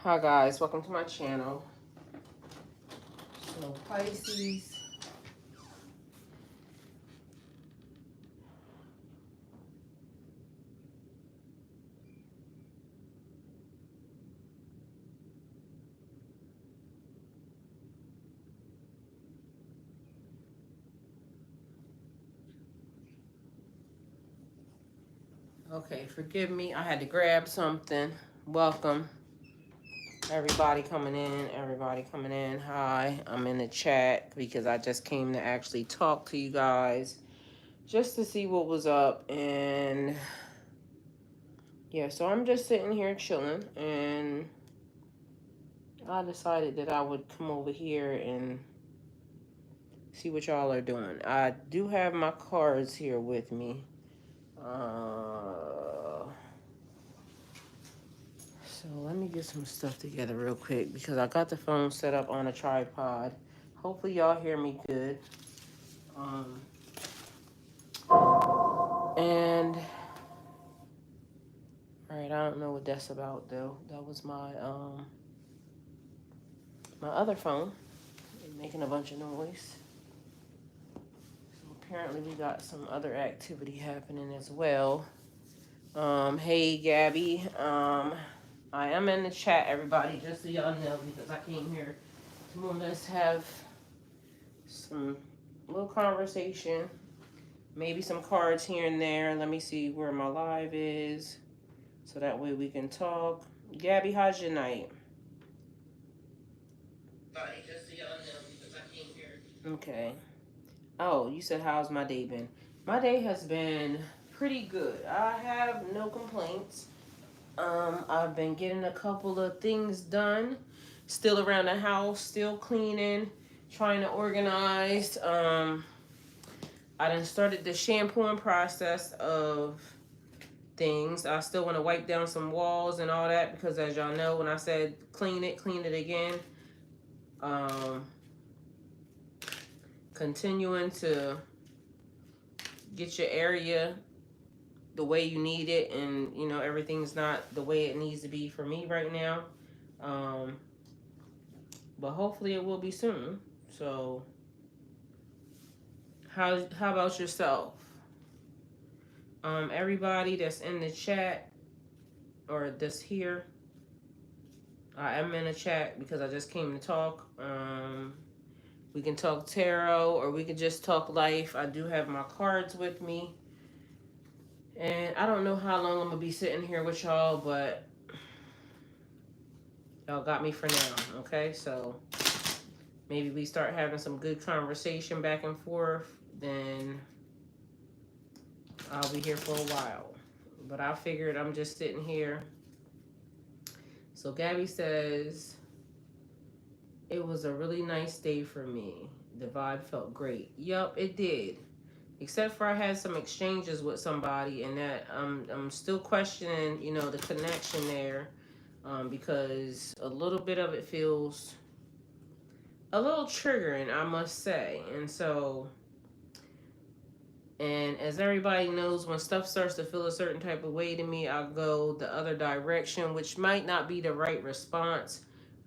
Hi guys, welcome to my channel. So Pisces. Okay, forgive me. I had to grab something. Welcome. Everybody coming in. Everybody coming in. Hi. I'm in the chat because I just came to actually talk to you guys just to see what was up. And yeah, so I'm just sitting here chilling. And I decided that I would come over here and see what y'all are doing. I do have my cards here with me. So let me get some stuff together real quick because I got the phone set up on a tripod. Hopefully y'all hear me good. Um, and all right, I don't know what that's about though. That was my other phone making a bunch of noise. So apparently we got some other activity happening as well. Hey Gabby. I am in the chat, everybody, just so y'all know, because I came here to more or less have some little conversation, maybe some cards here and there. Let me see where my live is, so that way we can talk. Gabby, how's your night? Just so y'all know, because I came here. Okay. Oh, you said how's my day been? My day has been pretty good. I have no complaints. I've been getting a couple of things done, still around the house, still cleaning, trying to organize. I done started the shampooing process of things. I still want to wipe down some walls and all that because, as y'all know, when I said clean it again. Um, Continuing to get your area the way you need it, and you know everything's not the way it needs to be for me right now. Um, but hopefully it will be soon. So, how about yourself? Everybody that's in the chat or that's here, I am in a chat because I just came to talk. We can talk tarot or we can just talk life. I do have my cards with me. And I don't know how long I'm going to be sitting here with y'all, but y'all got me for now, okay? So maybe we start having some good conversation back and forth, then I'll be here for a while. But I figured I'm just sitting here. So Gabby says, it was a really nice day for me. The vibe felt great. Yup, it did. Except for I had some exchanges with somebody, and that I'm still questioning, you know, the connection there, because a little bit of it feels a little triggering, I must say. And so, and as everybody knows, when stuff starts to feel a certain type of way to me, I'll go the other direction, which might not be the right response,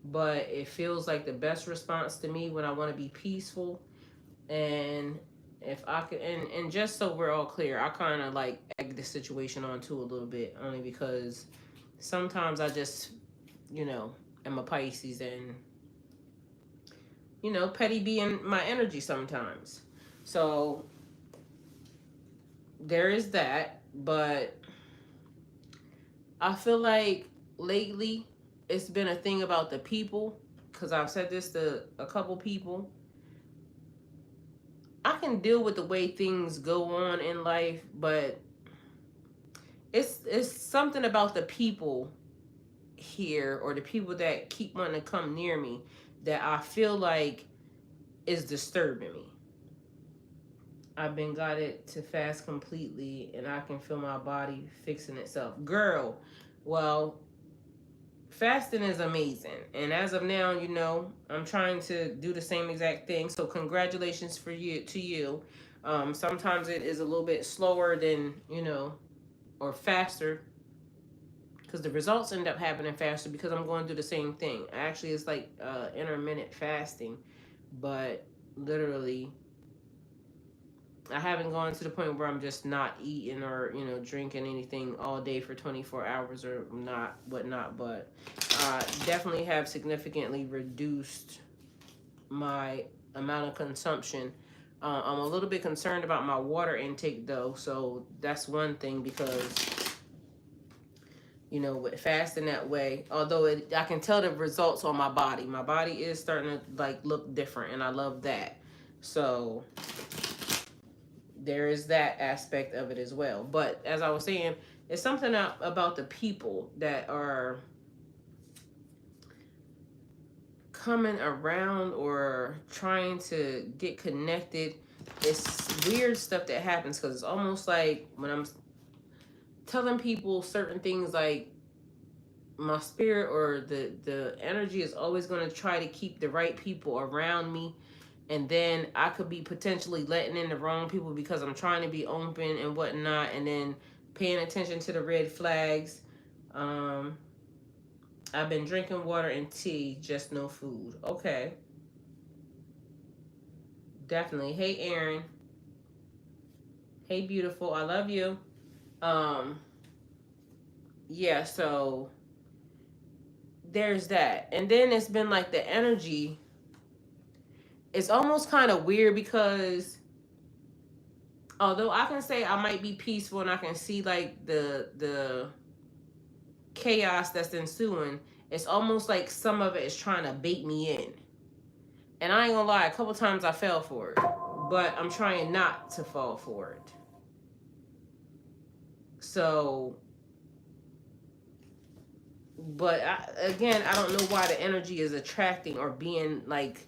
but it feels like the best response to me when I want to be peaceful. And if I could, and just so we're all clear, I kind of like egg the situation on too a little bit, only because sometimes I just, you know, am a Pisces, and you know, petty be in my energy sometimes. So there is that, but I feel like lately it's been a thing about the people, because I've said this to a couple people. I can deal with the way things go on in life, but it's something about the people here, or the people that keep wanting to come near me, that I feel like is disturbing me. I've been got it to fast completely, and I can feel my body fixing itself. Girl, well, fasting is amazing, and as of now, you know, I'm trying to do the same exact thing. So congratulations for you to you. Sometimes it is a little bit slower than, you know, or faster, because the results end up happening faster because I'm going through the same thing. Actually, it's like intermittent fasting, but literally I haven't gone to the point where I'm just not eating or, drinking anything all day for 24 hours or not, whatnot. But definitely have significantly reduced my amount of consumption. I'm a little bit concerned about my water intake though. So that's one thing because, with fasting that way, although I can tell the results on my body is starting to like look different, and I love that. So there is that aspect of it as well. But as I was saying, it's something about the people that are coming around or trying to get connected. It's weird stuff that happens because it's almost like when I'm telling people certain things, like my spirit or the energy is always going to try to keep the right people around me, and then I could be potentially letting in the wrong people because I'm trying to be open and whatnot, and then paying attention to the red flags. I've been drinking water and tea, just no food. Okay. Definitely. Hey, Aaron. Hey, beautiful. I love you. Um, yeah, so there's that. And then it's been like the energy. It's almost kind of weird because although I can say I might be peaceful and I can see like the chaos that's ensuing, it's almost like some of it is trying to bait me in. And I ain't gonna lie, a couple times I fell for it, but I'm trying not to fall for it. So, but again, I don't know why the energy is attracting or being like,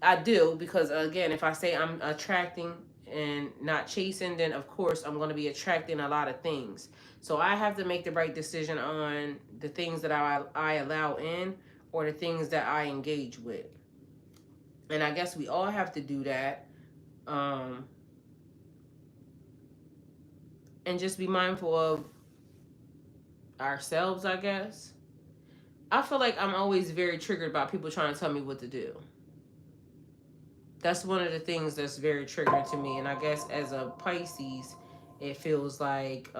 I do, because again, if I say I'm attracting and not chasing, then of course I'm going to be attracting a lot of things. So I have to make the right decision on the things that I allow in or the things that I engage with. And I guess we all have to do that. And just be mindful of ourselves, I guess. I feel like I'm always very triggered by people trying to tell me what to do. That's one of the things that's very triggering to me. And I guess as a Pisces, it feels like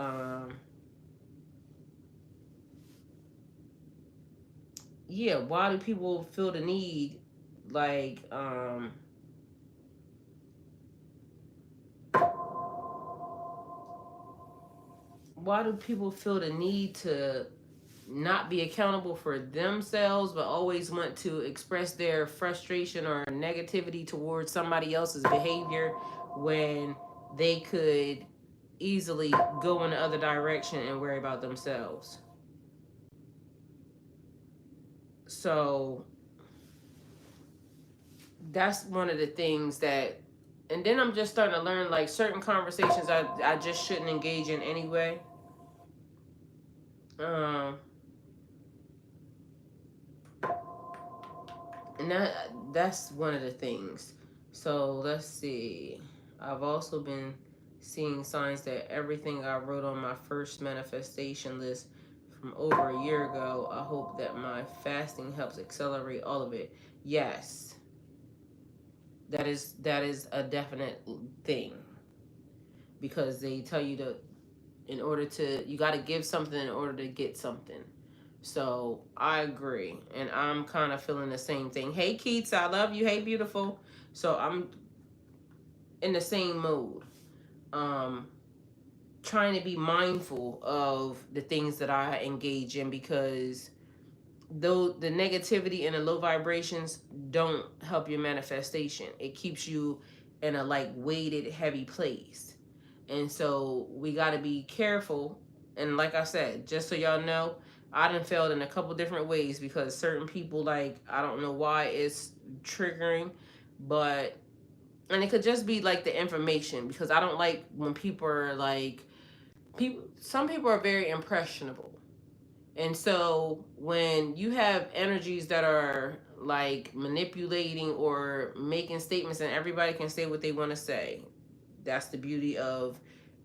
yeah, why do people feel the need like why do people feel the need to not be accountable for themselves but always want to express their frustration or negativity towards somebody else's behavior when they could easily go in the other direction and worry about themselves? So that's one of the things that, and then I'm just starting to learn like certain conversations I just shouldn't engage in anyway. um and that's one of the things. So let's see. I've also been seeing signs that everything I wrote on my first manifestation list from over a year ago, I hope that my fasting helps accelerate all of it. Yes, that is a definite thing, because they tell you to, in order to, you got to give something in order to get something. So I agree, and I'm kind of feeling the same thing. Hey Keats, I love you. Hey beautiful. So I'm in the same mode, trying to be mindful of the things that I engage in, because though the negativity and the low vibrations don't help your manifestation, it keeps you in a like weighted heavy place. And so we got to be careful. And like I said, just so y'all know, I done failed in a couple different ways because certain people, like, I don't know why it's triggering, but, and it could just be like the information, because I don't like when people are like, some people are very impressionable. And so when you have energies that are like manipulating or making statements and everybody can say what they want to say, that's the beauty of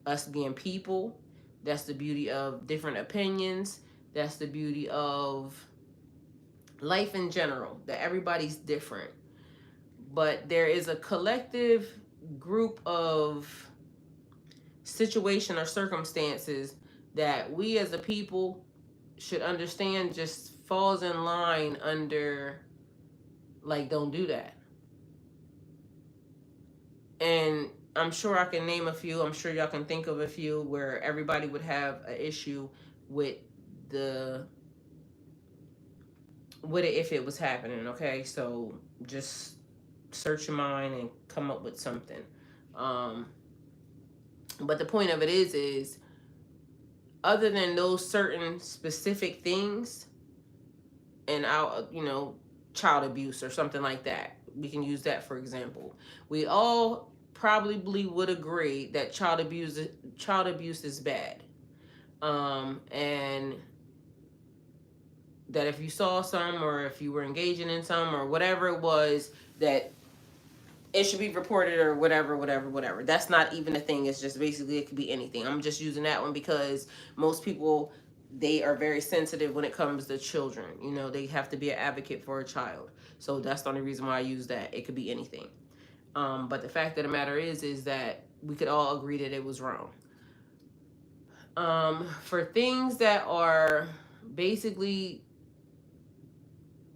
us being people. That's the beauty of different opinions. That's the beauty of life in general, that everybody's different. But there is a collective group of situation or circumstances that we as a people should understand just falls in line under, like, don't do that. And I'm sure I can name a few. I'm sure y'all can think of a few where everybody would have an issue with the with it if it was happening. Okay, so just search your mind and come up with something. Um, but the point of it is other than those certain specific things, and our, child abuse or something like that, we can use that for example. We all probably would agree that child abuse is bad. And that if you saw some, or if you were engaging in some, or whatever it was, that it should be reported, or whatever. That's not even a thing. It's just basically it could be anything. I'm just using that one because most people, they are very sensitive when it comes to children. They have to be an advocate for a child. So that's the only reason why I use that. It could be anything. But the fact of the matter is that we could all agree that it was wrong. For things that are basically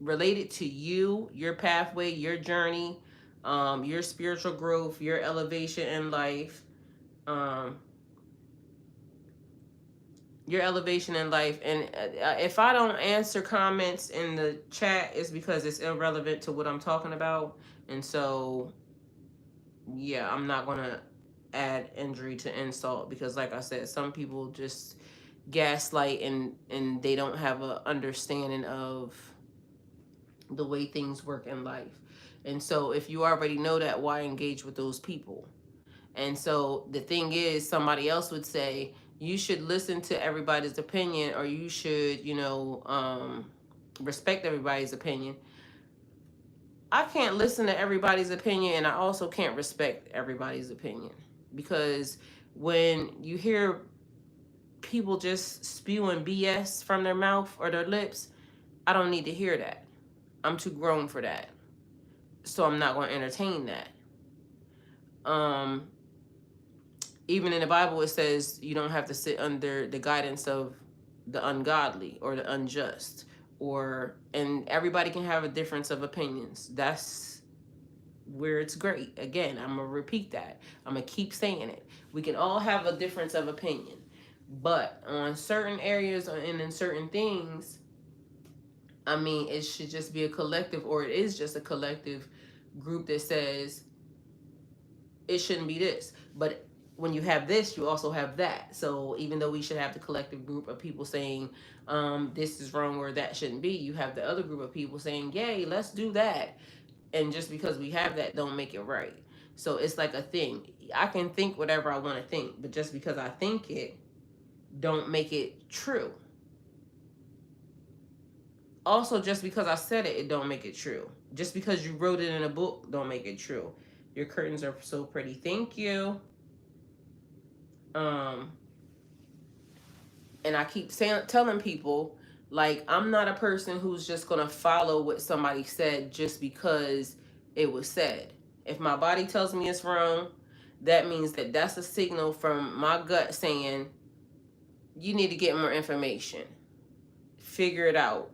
related to you, your pathway, your journey, your spiritual growth, your elevation in life, And if I don't answer comments in the chat, it's because it's irrelevant to what I'm talking about. And so, yeah, I'm not going to add injury to insult, because like I said, some people just gaslight, and they don't have a understanding of the way things work in life. And so if you already know that, why engage with those people? And so the thing is, somebody else would say you should listen to everybody's opinion, or you should, respect everybody's opinion. I can't listen to everybody's opinion, and I also can't respect everybody's opinion, because when you hear people just spewing BS from their mouth or their lips, I don't need to hear that. I'm too grown for that. So I'm not going to entertain that. Even in the Bible, it says you don't have to sit under the guidance of the ungodly or the unjust, and everybody can have a difference of opinions. That's where it's great. Again, I'm going to repeat that. I'm going to keep saying it. We can all have a difference of opinion, but on certain areas and in certain things, it should just be a collective, or it is just a collective group that says it shouldn't be this. But when you have this, you also have that. So even though we should have the collective group of people saying this is wrong or that shouldn't be, you have the other group of people saying, yay, let's do that. And just because we have that don't make it right. So it's like a thing. I can think whatever I want to think, but just because I think it don't make it true. Also, just because I said it, it don't make it true. Just because you wrote it in a book don't make it true. Your curtains are so pretty. Thank you. And I keep telling people, like, I'm not a person who's just going to follow what somebody said just because it was said. If my body tells me it's wrong, that means that that's a signal from my gut saying, you need to get more information. Figure it out.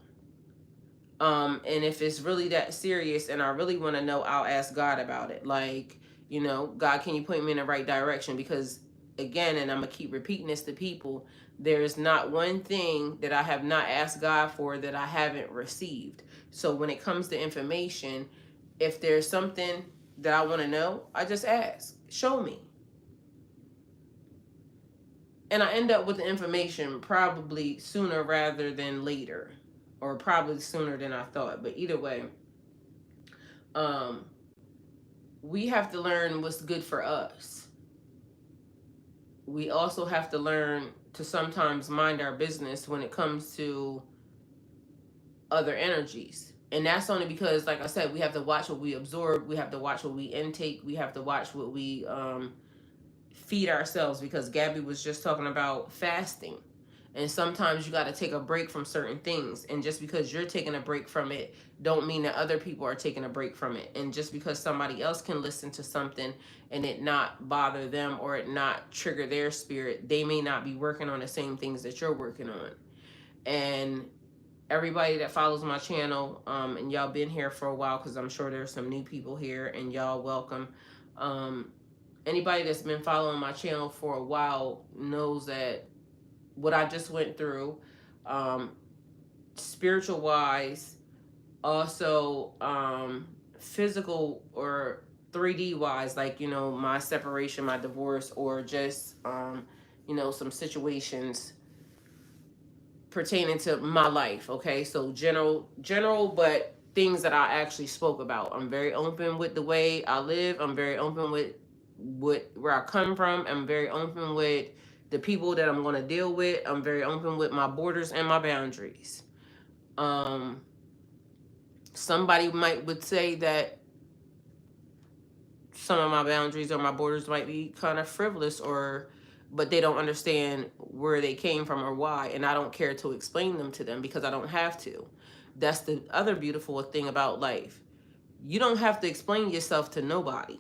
And if it's really that serious and I really want to know, I'll ask God about it. Like, God, can you point me in the right direction? Because again, and I'm going to keep repeating this to people, there's not one thing that I have not asked God for that I haven't received. So when it comes to information, if there's something that I want to know, I just ask, show me. And I end up with the information probably sooner rather than later, or probably sooner than I thought. But either way, we have to learn what's good for us. We also have to learn to sometimes mind our business when it comes to other energies. And that's only because, like I said, we have to watch what we absorb. We have to watch what we intake. We have to watch what we feed ourselves, because Gabby was just talking about fasting. And sometimes you got to take a break from certain things. And just because you're taking a break from it, don't mean that other people are taking a break from it. And just because somebody else can listen to something and it not bother them or it not trigger their spirit, they may not be working on the same things that you're working on. And everybody that follows my channel, and y'all been here for a while, because I'm sure there's some new people here, and y'all welcome. Anybody that's been following my channel for a while knows that what I just went through, spiritual wise, also physical or 3D wise, like, you know, my separation, my divorce, or just you know, some situations pertaining to my life. Okay, so general, but things that I actually spoke about. I'm very open with the way I live. I'm very open with where I come from. I'm very open with the people that I'm going to deal with. I'm very open with my borders and my boundaries. um Somebody would say that some of my boundaries or my borders might be kind of frivolous, or but they don't understand where they came from or why, and I don't care to explain them to them because I don't have to. That's the other beautiful thing about life. You don't have to explain yourself to nobody,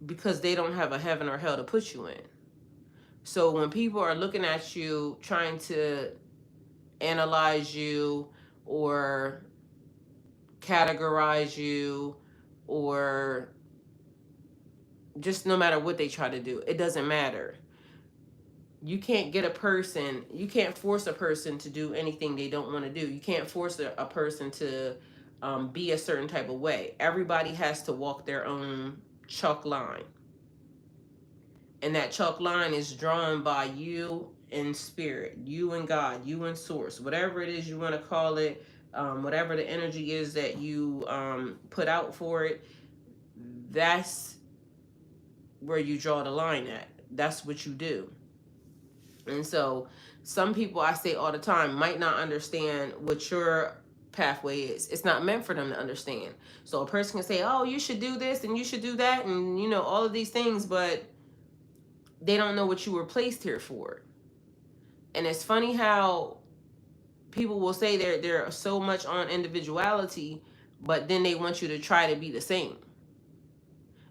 because they don't have a heaven or hell to put you in. So when people are looking at you trying to analyze you or categorize you, or just no matter what they try to do, it doesn't matter. You can't force a person to do anything they don't want to do. You can't force a person to be a certain type of way. Everybody has to walk their own chalk line. And that chalk line is drawn by you and spirit, you and God, you and source, whatever it is you want to call it, whatever the energy is that you put out for it. That's where you draw the line at. That's what you do. And so some people, I say all the time, might not understand what your pathway is. It's not meant for them to understand. So a person can say, oh, you should do this and you should do that, and you know, all of these things, but they don't know what you were placed here for. And it's funny how people will say they're so much on individuality, but then they want you to try to be the same.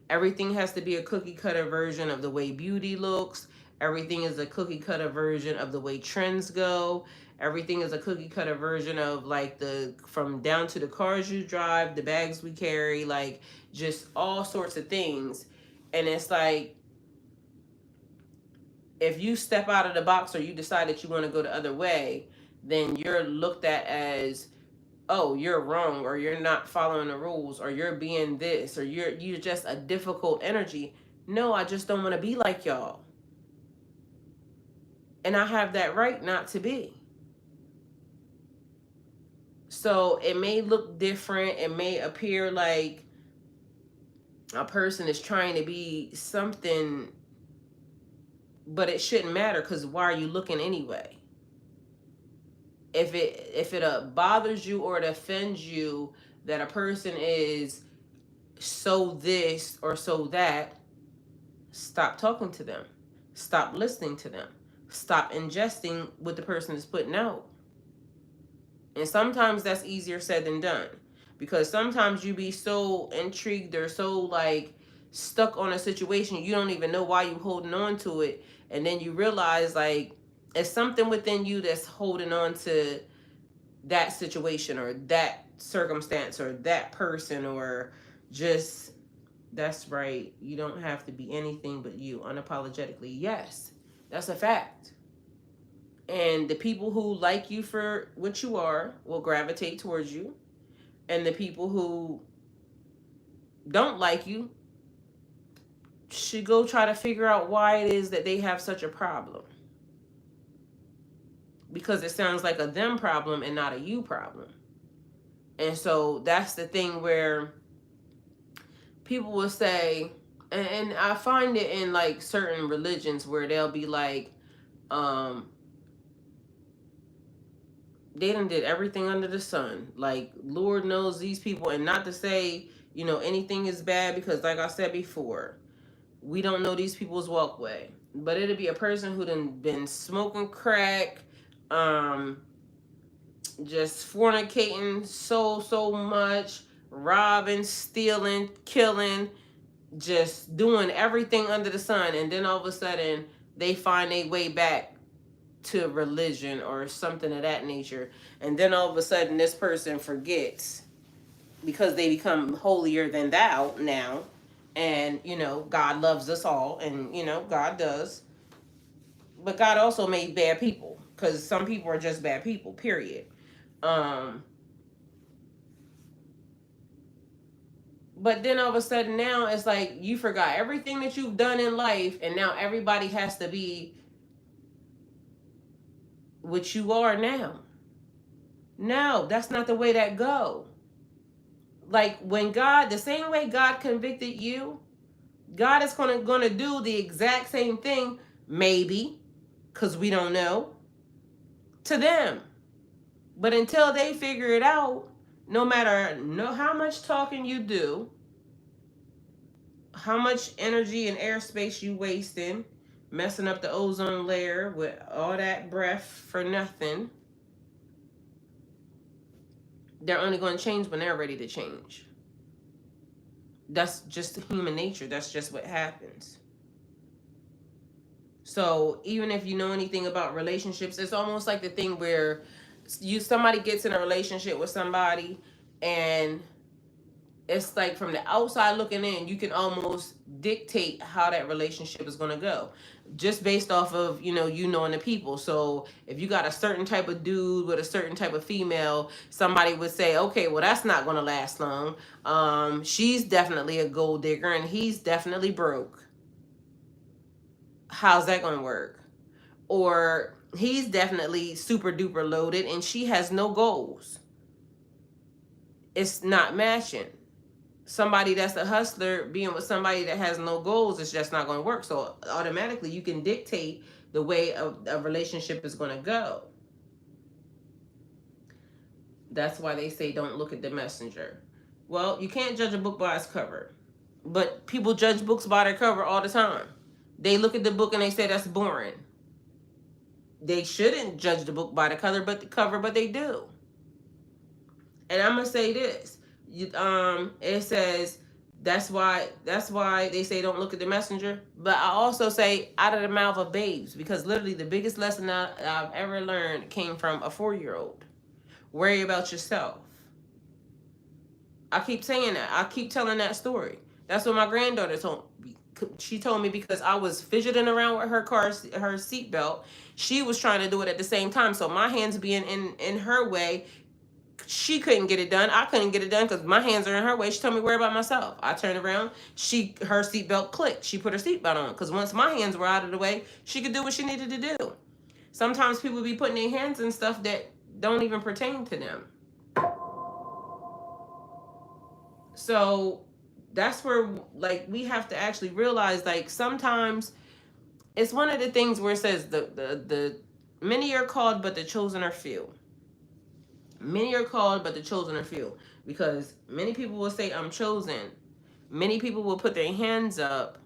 Everything has to be a cookie cutter version of the way beauty looks. Everything is a cookie cutter version of the way trends go. Everything is a cookie cutter version of, like, from down to the cars you drive, the bags we carry, like just all sorts of things. And it's like, if you step out of the box or you decide that you want to go the other way, then you're looked at as, oh, you're wrong, or you're not following the rules, or you're being this, or you're just a difficult energy. No, I just don't want to be like y'all. And I have that right not to be. So it may look different. It may appear like a person is trying to be something, but it shouldn't matter, because why are you looking anyway? If it bothers you or it offends you that a person is so this or so that, stop talking to them. Stop listening to them. Stop ingesting what the person is putting out. And sometimes that's easier said than done, because sometimes you be so intrigued or so, like, stuck on a situation, you don't even know why you holding on to it. And then you realize, like, it's something within you that's holding on to that situation or that circumstance or that person, or just, that's right. You don't have to be anything but you, unapologetically. Yes, that's a fact. And the people who like you for what you are will gravitate towards you. And the people who don't like you should go try to figure out why it is that they have such a problem. Because it sounds like a them problem and not a you problem. And so that's the thing where people will say, and I find it in, like, certain religions where they'll be like, they done did everything under the sun. Like, Lord knows these people, and not to say, you know, anything is bad because, like I said before, we don't know these people's walkway. But it'll be a person who done been smoking crack, um, just fornicating so much, robbing, stealing, killing, just doing everything under the sun, and then all of a sudden they find their way back to religion or something of that nature, and then all of a sudden this person forgets because they become holier than thou now, and you know God loves us all, and you know God does, but God also made bad people, because some people are just bad people, period. um but then all of a sudden now it's like you forgot everything that you've done in life, and now everybody has to be what you are now. No, that's not the way that go. Like when God, the same way God convicted you, God is gonna do the exact same thing, maybe, because we don't know, to them. But until they figure it out, no matter how much talking you do, how much energy and airspace you wasting, messing up the ozone layer with all that breath for nothing, they're only going to change when they're ready to change. That's just human nature. That's just what happens. So even if you know anything about relationships, it's almost like the thing where somebody gets in a relationship with somebody, and it's like from the outside looking in, you can almost dictate how that relationship is going to go just based off of, you knowing the people. So if you got a certain type of dude with a certain type of female, somebody would say, okay, well, that's not going to last long. She's definitely a gold digger and he's definitely broke. How's that going to work? Or he's definitely super duper loaded and she has no goals. It's not matching. Somebody that's a hustler being with somebody that has no goals is just not going to work. So automatically you can dictate the way a relationship is going to go. That's why they say don't look at the messenger. Well, you can't judge a book by its cover, but people judge books by their cover all the time. They look at the book and they say that's boring. They shouldn't judge the book by the cover, but they do. And I'm gonna say this. It says that's why they say don't look at the messenger. But I also say out of the mouth of babes, because literally the biggest lesson that I've ever learned came from a 4-year-old. Worry about yourself. I keep saying that. I keep telling that story. That's what my granddaughter told me. She told me because I was fidgeting around with her seatbelt. She was trying to do it at the same time. So my hands being in her way, she couldn't get it done. I couldn't get it done because my hands are in her way. She told me, worry about myself. I turned around. Her seatbelt clicked. She put her seatbelt on because once my hands were out of the way, she could do what she needed to do. Sometimes people be putting their hands in stuff that don't even pertain to them. So that's where, like, we have to actually realize, like, sometimes it's one of the things where it says the many are called, but the chosen are few. Many are called, but the chosen are few. Because many people will say, I'm chosen. Many people will put their hands up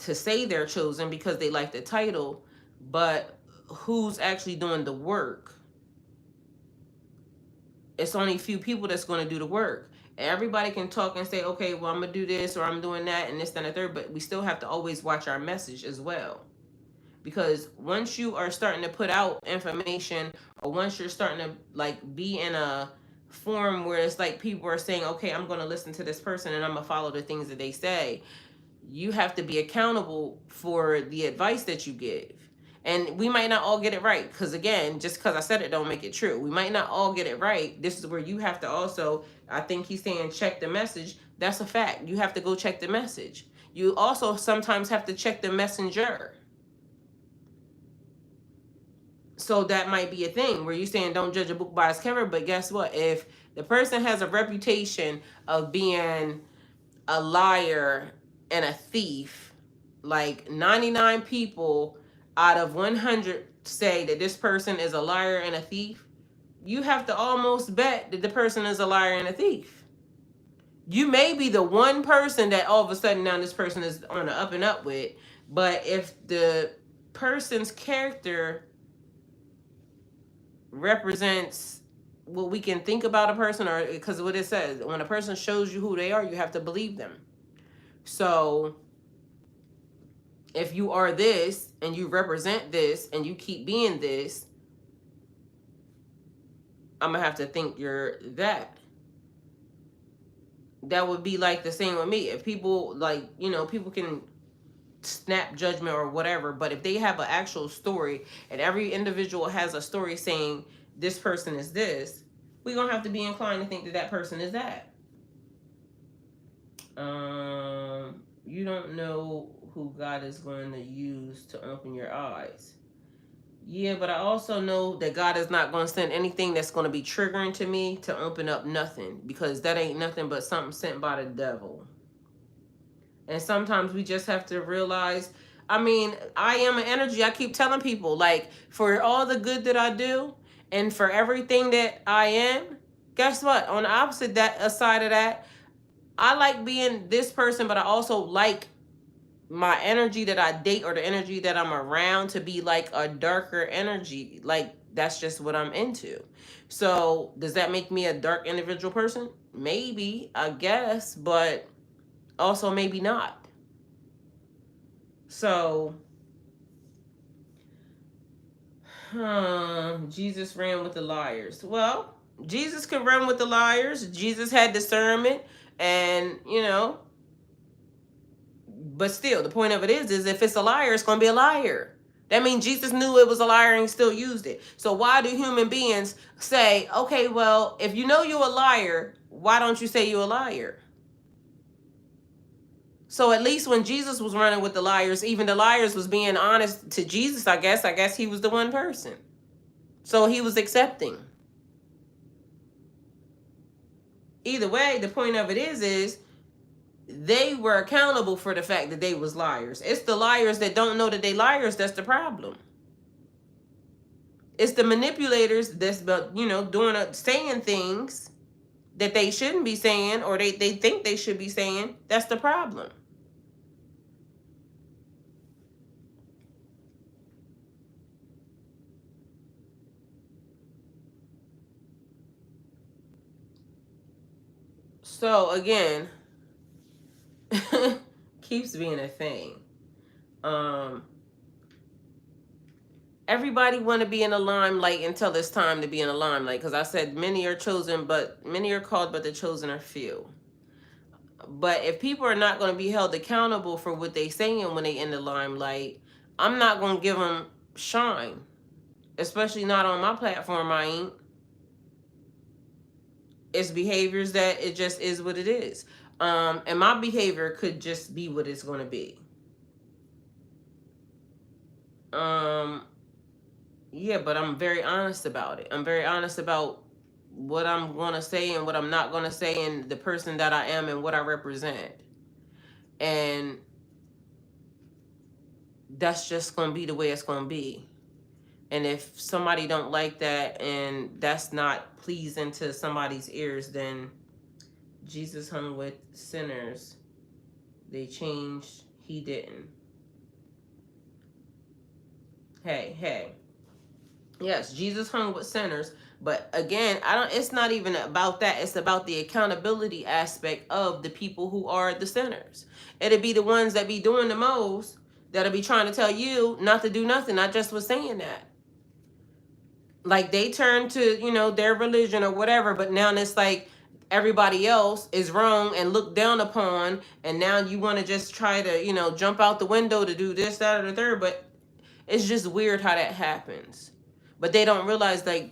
to say they're chosen because they like the title, but who's actually doing the work? It's only a few people that's going to do the work. Everybody can talk and say, okay, well, I'm going to do this or I'm doing that and this, that, and the third, but we still have to always watch our message as well. Because once you are starting to put out information, or once you're starting to, like, be in a form where it's like people are saying, okay, I'm going to listen to this person and I'm going to follow the things that they say, you have to be accountable for the advice that you give. And we might not all get it right, because again, just because I said it don't make it true. We might not all get it right. This is where you have to also, I think he's saying check the message. That's a fact. You have to go check the message. You also sometimes have to check the messenger. So that might be a thing where you're saying don't judge a book by its cover, but guess what? If the person has a reputation of being a liar and a thief, like 99 people out of 100 say that this person is a liar and a thief, you have to almost bet that the person is a liar and a thief. You may be the one person that all of a sudden now this person is on the up and up with, but if the person's character represents what we can think about a person, or because what it says, when a person shows you who they are, you have to believe them. So if you are this and you represent this and you keep being this, I'm gonna have to think you're that. That would be like the same with me. If people, like, you know, people can snap judgment or whatever, but if they have an actual story and every individual has a story saying this person is this, we're gonna have to be inclined to think that that person is that. You don't know who God is going to use to open your eyes. Yeah, but I also know that God is not going to send anything that's going to be triggering to me to open up nothing, because that ain't nothing but something sent by the devil. And sometimes we just have to realize, I mean, I am an energy. I keep telling people, like, for all the good that I do and for everything that I am, guess what? On the opposite side of that, I like being this person, but I also like my energy that I date or the energy that I'm around to be like a darker energy. Like, that's just what I'm into. So does that make me a dark individual person? Maybe, I guess, but also maybe not. So Jesus ran with the liars. Well, Jesus could run with the liars. Jesus had discernment, and you know, but still, the point of it is if it's a liar, it's going to be a liar. That means Jesus knew it was a liar and he still used it. So why do human beings say, okay, well, if you know you're a liar, why don't you say you're a liar? So at least when Jesus was running with the liars, even the liars was being honest to Jesus, I guess. I guess he was the one person. So he was accepting. Either way, the point of it is they were accountable for the fact that they was liars. It's the liars that don't know that they liars that's the problem. It's the manipulators that's, you know, saying things that they shouldn't be saying, or they think they should be saying. That's the problem. So again, keeps being a thing. Everybody want to be in the limelight until it's time to be in the limelight, because I said many are chosen, but many are called, but the chosen are few. But if people are not going to be held accountable for what they saying when they in the limelight, I'm not going to give them shine, especially not on my platform. I ain't. It's behaviors that it just is what it is. And my behavior could just be what it's going to be. Yeah, but I'm very honest about it. I'm very honest about what I'm going to say and what I'm not going to say, and the person that I am and what I represent. And that's just going to be the way it's going to be. And if somebody don't like that and that's not pleasing to somebody's ears, then Jesus hung with sinners. They changed. He didn't. Hey. Yes, Jesus hung with sinners. But again, it's not even about that. It's about the accountability aspect of the people who are the sinners. It'll be the ones that be doing the most that'll be trying to tell you not to do nothing. I just was saying that. Like, they turn to, you know, their religion or whatever, but now it's like everybody else is wrong and looked down upon, and now you want to just try to, you know, jump out the window to do this, that, or the third. But it's just weird how that happens. But they don't realize, like,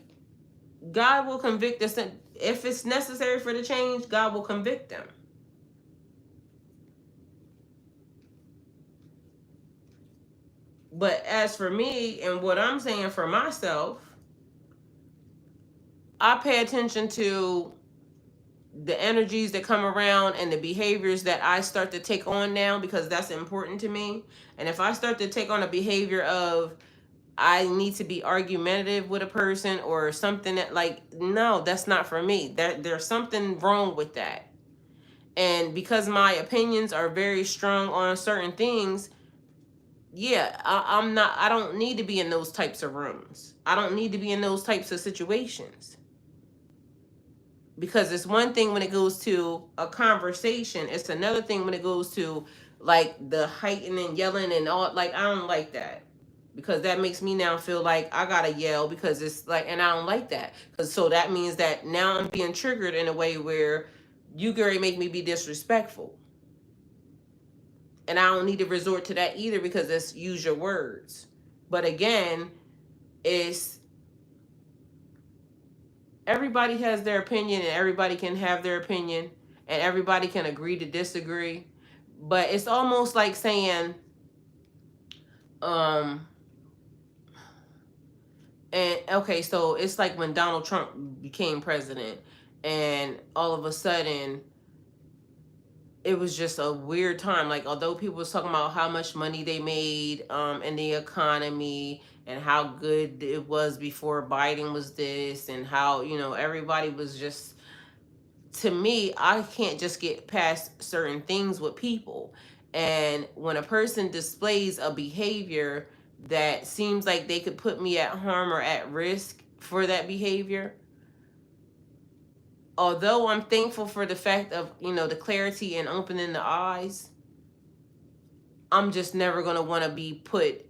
God will convict us. If it's necessary for the change, God will convict them. But as for me and what I'm saying for myself, I pay attention to the energies that come around and the behaviors that I start to take on now, because that's important to me. And if I start to take on a behavior of I need to be argumentative with a person or something, that, like, no, that's not for me. There's something wrong with that. And because my opinions are very strong on certain things, yeah, I don't need to be in those types of rooms. I don't need to be in those types of situations. Because it's one thing when it goes to a conversation, it's another thing when it goes to like the heighting and yelling and all. Like, I don't like that, because that makes me now feel like I gotta yell, because it's like, and I don't like that, because so that means that now I'm being triggered in a way where you gonna make me be disrespectful, and I don't need to resort to that either, because it's use your words. But again, it's everybody has their opinion, and everybody can have their opinion, and everybody can agree to disagree. But it's almost like saying, um and okay, so it's like when Donald Trump became president, and all of a sudden it was just a weird time. Like, although people was talking about how much money they made in the economy, and how good it was before Biden was this, and how, everybody was just, to me, I can't just get past certain things with people. And when a person displays a behavior that seems like they could put me at harm or at risk for that behavior, although I'm thankful for the fact of, the clarity and opening the eyes, I'm just never going to want to be put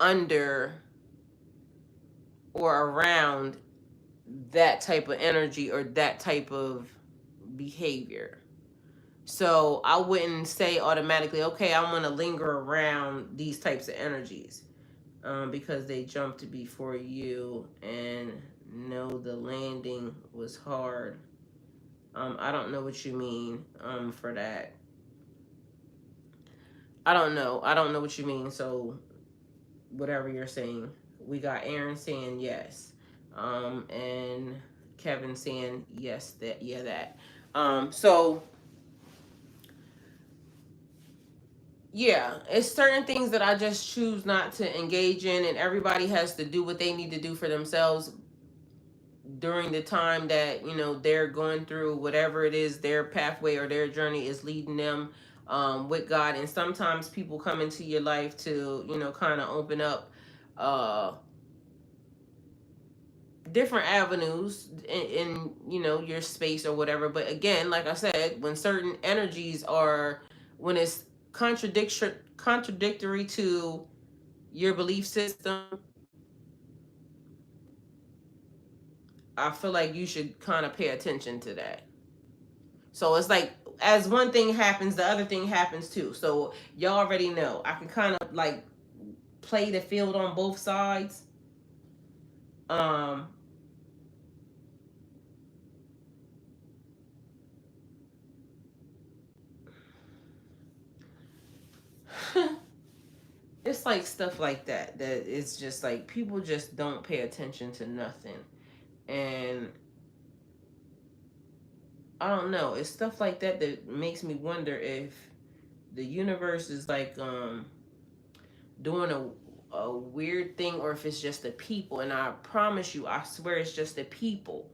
under or around that type of energy or that type of behavior. So I wouldn't say automatically, okay, I want to linger around these types of energies, because they jumped before you, and no, the landing was hard. I don't know what you mean for that. I don't know. I don't know what you mean. So whatever you're saying, we got Aaron saying yes, and Kevin saying yes, that, yeah, that. So yeah, it's certain things that I just choose not to engage in, and everybody has to do what they need to do for themselves during the time that, they're going through whatever it is their pathway or their journey is leading them, with God. And sometimes people come into your life to, kind of open up uh different avenues in your space or whatever. But again, like I said, when certain energies are, when it's contradictory to your belief system, I feel like you should kind of pay attention to that. So it's like, as one thing happens, the other thing happens too. So y'all already know, I can kind of like play the field on both sides. um it's like stuff like that it's just like people just don't pay attention to nothing. And I don't know, it's stuff like that that makes me wonder if the universe is like doing a weird thing, or if it's just the people. And I promise you, I swear it's just the people,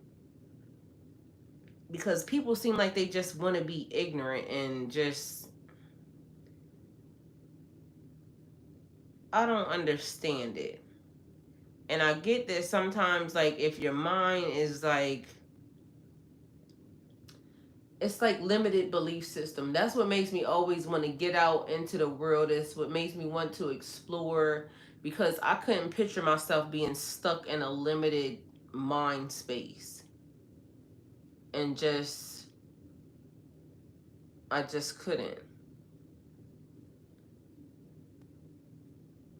because people seem like they just want to be ignorant and just, I don't understand it. And I get that sometimes, like, if your mind is like, it's like limited belief system. That's what makes me always want to get out into the world. It's what makes me want to explore, because I couldn't picture myself being stuck in a limited mind space. And I just couldn't.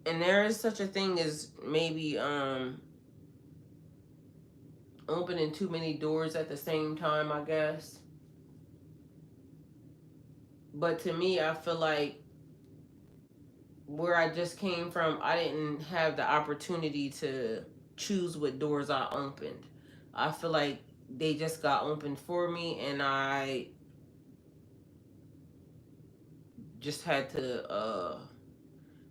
And there is such a thing as maybe opening too many doors at the same time, I guess. But to me, I feel like where I just came from, I didn't have the opportunity to choose what doors I opened. I feel like they just got opened for me, and I just had to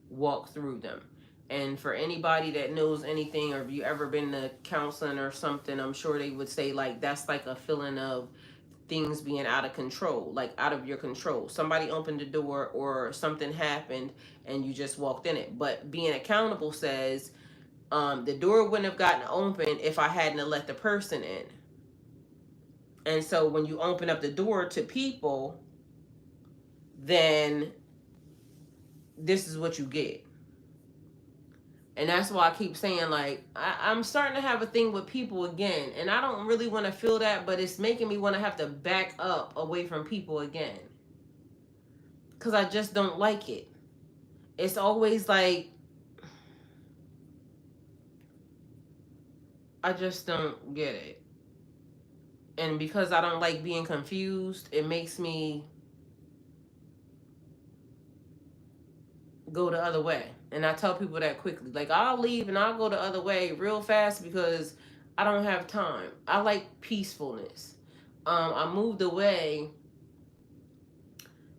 walk through them. And for anybody that knows anything, or if you ever been to counseling or something, I'm sure they would say like that's like a feeling of things being out of control, like out of your control. Somebody opened the door or something happened and you just walked in it. But being accountable says the door wouldn't have gotten open if I hadn't have let the person in. And so when you open up the door to people, then this is what you get. And that's why I keep saying, like, I'm starting to have a thing with people again. And I don't really want to feel that, but it's making me want to have to back up away from people again. Because I just don't like it. It's always like, I just don't get it. And because I don't like being confused, it makes me go the other way. And I tell people that quickly. Like, I'll leave and I'll go the other way real fast because I don't have time. I like peacefulness. I moved away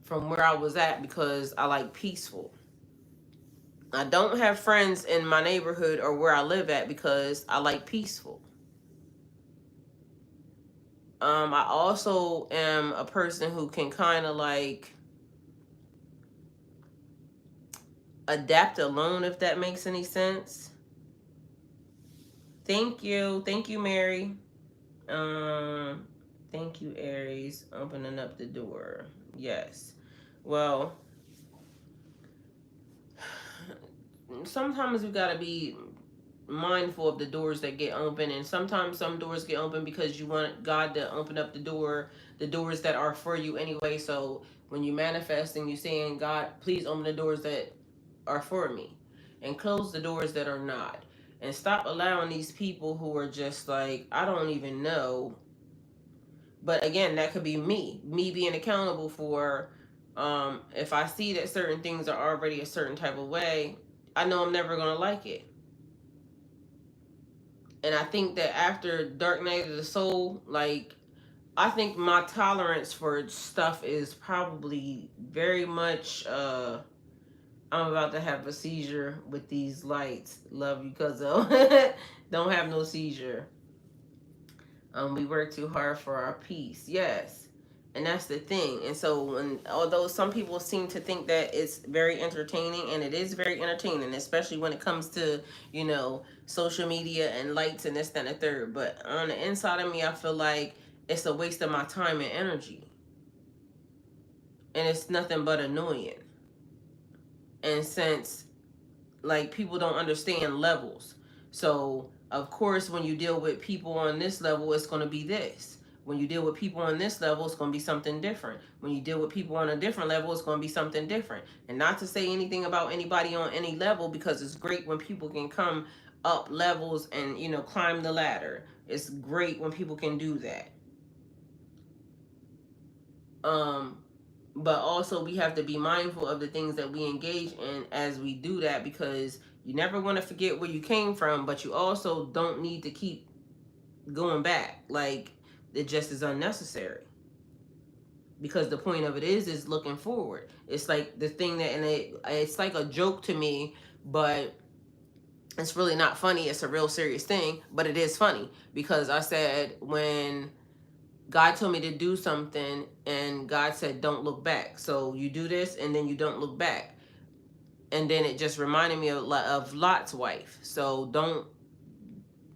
from where I was at because I like peaceful. I don't have friends in my neighborhood or where I live at because I like peaceful. I also am a person who can kind of like adapt alone, if that makes any sense. Thank you. Thank you, Mary. Thank you, Aries, opening up the door. Yes. Well, sometimes we gotta be mindful of the doors that get open, and sometimes some doors get open because you want God to open up the doors that are for you anyway. So when you manifesting, you saying, God, please open the doors that are for me and close the doors that are not. And stop allowing these people who are just like, I don't even know. But again, that could be me being accountable for if I see that certain things are already a certain type of way, I know I'm never going to like it. And I think that after Dark Night of the Soul, like, I think my tolerance for stuff is probably very much I'm about to have a seizure with these lights. Love you, cuzzo. Don't have no seizure. We work too hard for our peace. Yes. And that's the thing. And so although some people seem to think that it's very entertaining, and it is very entertaining, especially when it comes to, social media and lights and this, that, and the third. But on the inside of me, I feel like it's a waste of my time and energy. And it's nothing but annoying. And since like people don't understand levels, so of course when you deal with people on this level, it's going to be this. When you deal with people on this level, it's going to be something different. When you deal with people on a different level, it's going to be something different. And not to say anything about anybody on any level, because it's great when people can come up levels and climb the ladder. It's great when people can do that. But also we have to be mindful of the things that we engage in as we do that, because you never want to forget where you came from, but you also don't need to keep going back. Like, it just is unnecessary, because the point of it is looking forward. It's like the thing that, and it's like a joke to me, but it's really not funny. It's a real serious thing, but it is funny, because I said when God told me to do something, and God said, don't look back. So you do this, and then you don't look back. And then it just reminded me of Lot's wife. So don't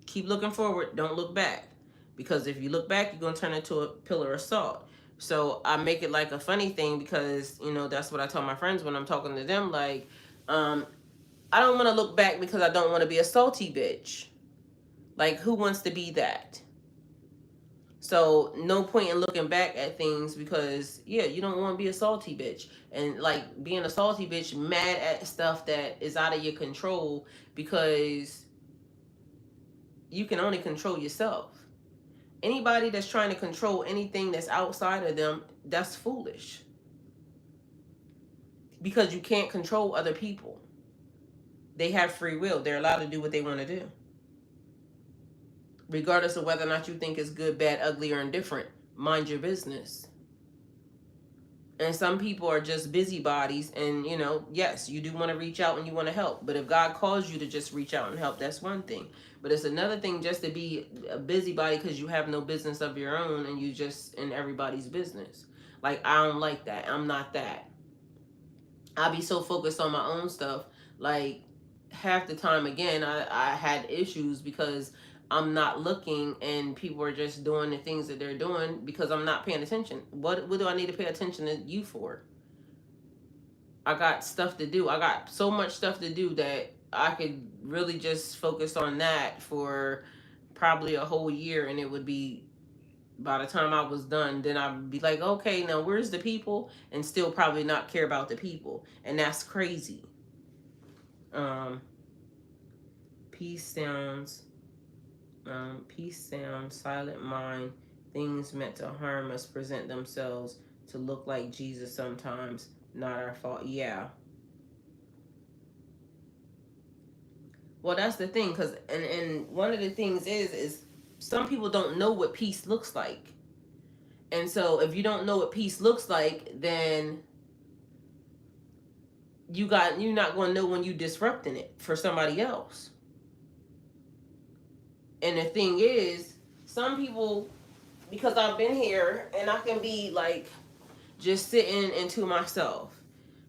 keep looking forward. Don't look back. Because if you look back, you're going to turn into a pillar of salt. So I make it like a funny thing, because, that's what I tell my friends when I'm talking to them. Like, I don't want to look back because I don't want to be a salty bitch. Like, who wants to be that? So no point in looking back at things, because you don't want to be a salty bitch. And like being a salty bitch, mad at stuff that is out of your control, because you can only control yourself. Anybody that's trying to control anything that's outside of them, that's foolish. Because you can't control other people. They have free will. They're allowed to do what they want to do, regardless of whether or not you think it's good, bad, ugly, or indifferent. Mind your business. And some people are just busybodies, and you know, yes, you do want to reach out and you want to help, but if God calls you to just reach out and help, that's one thing. But it's another thing just to be a busybody because you have no business of your own and you just in everybody's business. Like, I don't like that. I'm not that. I be so focused on my own stuff. Like, half the time, again, I had issues because I'm not looking and people are just doing the things that they're doing because I'm not paying attention. What do I need to pay attention to you for? I got stuff to do. I got so much stuff to do that I could really just focus on that for probably a whole year, and it would be, by the time I was done, then I'd be like, okay, now where's the people? And still probably not care about the people. And that's crazy. Um, peace sounds, silent mind. Things meant to harm us present themselves to look like Jesus sometimes. Not our fault. Yeah. Well, that's the thing, because and one of the things is some people don't know what peace looks like. And so if you don't know what peace looks like, then you're not going to know when you disrupting it for somebody else. And the thing is, some people, because I've been here and I can be like just sitting into myself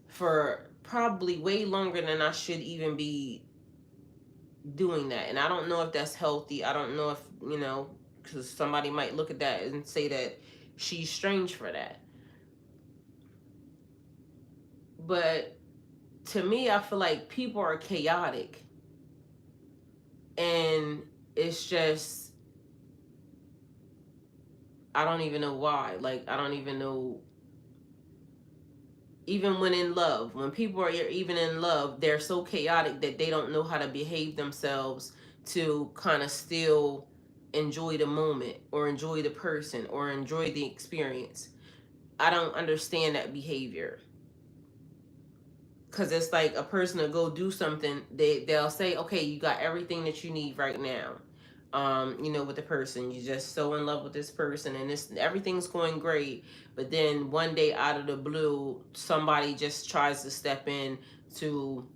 for probably way longer than I should even be doing that. And I don't know if that's healthy. I don't know if, you know, because somebody might look at that and say that she's strange for that. But to me, I feel like people are chaotic. And it's just, I don't even know why. Like, I don't even know. Even when in love, when people are even in love, they're so chaotic that they don't know how to behave themselves to kind of still enjoy the moment or enjoy the person or enjoy the experience. I don't understand that behavior. Because it's like a person to go do something, they'll say, okay, you got everything that you need right now. You know, with the person, you're just so in love with this person and this everything's going great, but then one day out of the blue somebody just tries to step in to,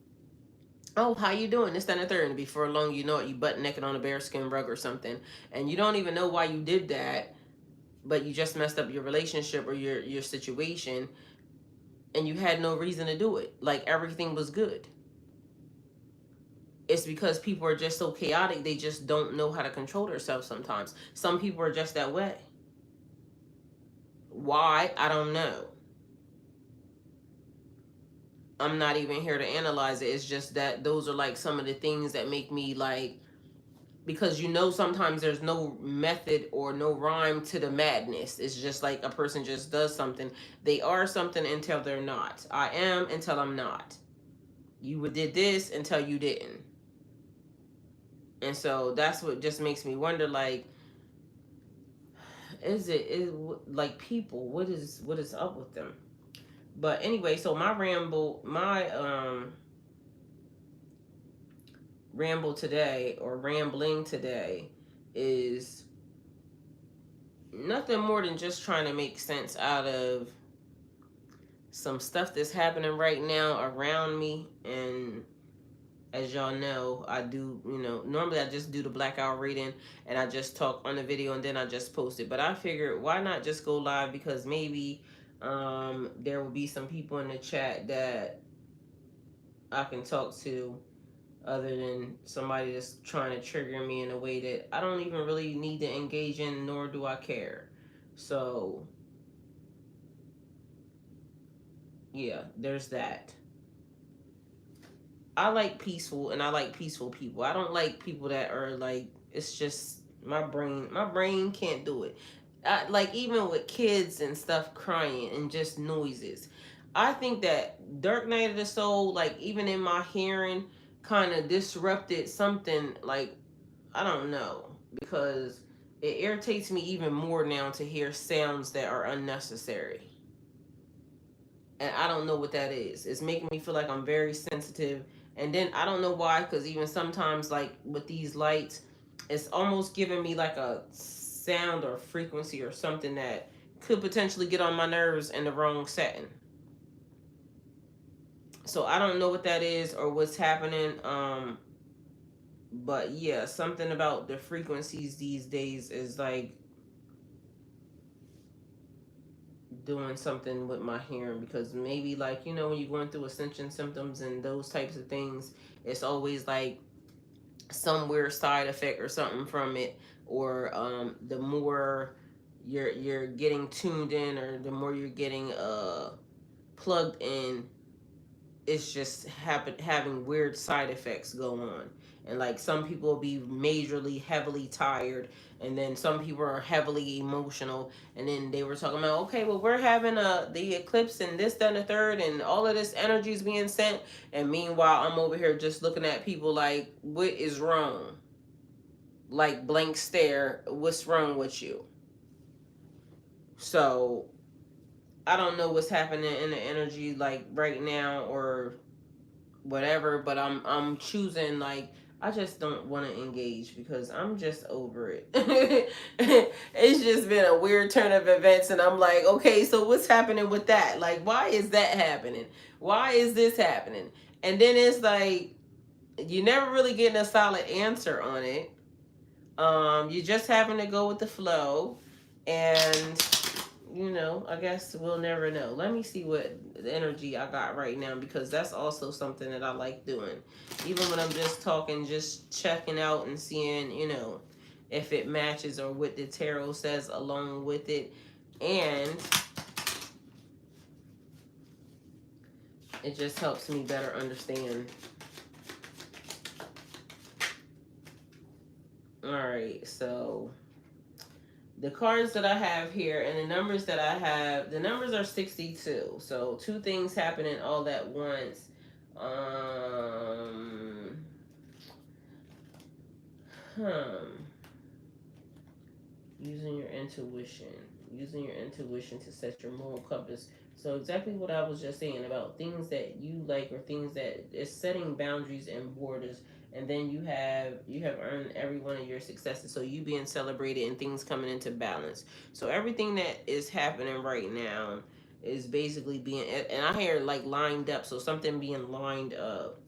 oh, how you doing, this, that, and the third, and before long you know it, you butt naked on a bearskin rug or something, and you don't even know why you did that, but you just messed up your relationship or your situation, and you had no reason to do it, like everything was good. It's because people are just so chaotic, they just don't know how to control themselves sometimes. Some people are just that way. Why? I don't know. I'm not even here to analyze it. It's just that those are like some of the things that make me like, because you know sometimes there's no method or no rhyme to the madness. It's just like a person just does something. They are something until they're not. I am until I'm not. You did this until you didn't. And so that's what just makes me wonder, like, is like people, what is up with them? But anyway, so my ramble today, or rambling today, is nothing more than just trying to make sense out of some stuff that's happening right now around me. And as y'all know, I do, you know, normally I just do the blackout reading and I just talk on the video and then I just post it. But I figured, why not just go live? Because maybe there will be some people in the chat that I can talk to, other than somebody that's trying to trigger me in a way that I don't even really need to engage in, nor do I care. So, yeah, there's that. I like peaceful, and I like peaceful people. I don't like people that are like, it's just my brain can't do it. Like, even with kids and stuff crying and just noises, I think that Dark Night of the Soul, like even in my hearing, kind of disrupted something. Like, I don't know, because it irritates me even more now to hear sounds that are unnecessary. And I don't know what that is. It's making me feel like I'm very sensitive. And then I don't know why, because even sometimes, like with these lights, it's almost giving me like a sound or frequency or something that could potentially get on my nerves in the wrong setting. So I don't know what that is or what's happening. But yeah, something about the frequencies these days is like doing something with my hearing, because maybe, like, you know, when you're going through ascension symptoms and those types of things, it's always like some weird side effect or something from it, or the more you're getting tuned in, or the more you're getting plugged in, it's just having weird side effects go on. And like some people will be majorly heavily tired, and then some people are heavily emotional. And then they were talking about, okay, well, we're having the eclipse and this, that, and the third, and all of this energy is being sent. And meanwhile, I'm over here just looking at people like, what is wrong? Like blank stare, what's wrong with you? So I don't know what's happening in the energy like right now or whatever, but I'm choosing, like, I just don't want to engage because I'm just over it. It's just been a weird turn of events, and I'm like, okay, so what's happening with that? Like, why is that happening? Why is this happening? And then it's like you never really getting a solid answer on it. You're just having to go with the flow, and you know, I guess we'll never know. Let me see what the energy I got right now, because that's also something that I like doing. Even when I'm just talking, just checking out and seeing, you know, if it matches or what the tarot says along with it. And it just helps me better understand. All right, so the cards that I have here and the numbers that I have, the numbers are 62. So two things happening all at once. Um, hmm. Using your intuition. Using your intuition to set your moral compass. So exactly what I was just saying about things that you like, or things that is setting boundaries and borders. And then you have earned every one of your successes, so you being celebrated and things coming into balance. So everything that is happening right now is basically being, and I hear like lined up, so something being lined up.